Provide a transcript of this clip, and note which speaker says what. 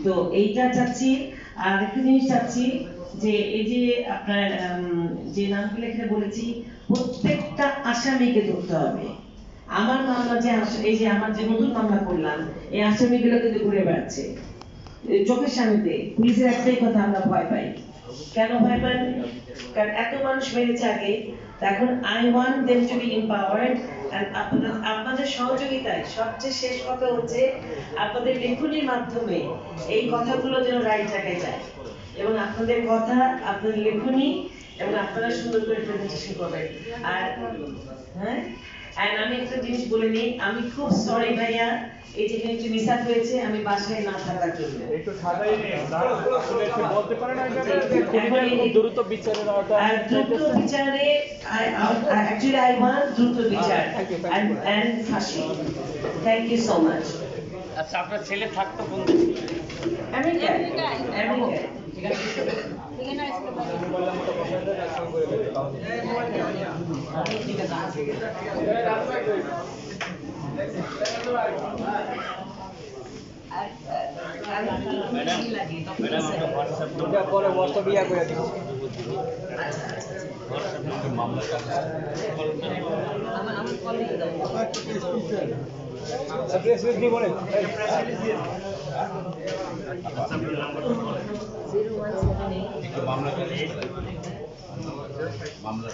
Speaker 1: তো এইটা চাচ্ছি। আর একটা জিনিস চাচ্ছি যে এই যে আপনার যে নামগুলো এখানে বলেছি প্রত্যেকটা আসামিকে ধরতে হবে। আমার মামলা যে এই যে আমার যে নতুন মামলা করলাম এই আসামিগুলো কিন্তু ঘুরে বেড়াচ্ছে চোখের সামনে। পুলিশের একটাই কথা, আমরা ভয় পাই। কেন ভয় পান? কারণ এত মানুষ মেরেছে আগে। এখন I want them to be empowered. আপনাদের সহযোগিতায় সবচেয়ে শেষ কথা হচ্ছে আপনাদের লেখনির মাধ্যমে এই কথাগুলো যেন রাইট জায়গায় যায়, এবং আপনাদের কথা, আপনাদের লেখনী এবং আপনারা সুন্দর করে প্রেজেন্টেশন করবেন। আর হ্যাঁ, এন্ড আমি একটা জিনিস বলে নিই, আমি খুব সরি ভাইয়া, এই যে একটু মিসআপ হয়েছে আমি বাসায় না থাকার জন্য।
Speaker 2: একটু সাদাই নেই আসলে বলতে পারেন না যে খুব দ্রুত বিচারের আওতা।
Speaker 1: আর দ্রুত বিচারে actually I want দ্রুত বিচার and ফাঁসি। Thank you so much.
Speaker 3: আচ্ছা, আপনার ছেলে থাকতো কোন দেশে?
Speaker 1: আমেরিকায়।
Speaker 3: ঠিক আছে।
Speaker 2: পরে হোয়াটসঅ্যাপ ইয়া করে দিচ্ছি।
Speaker 4: মামলা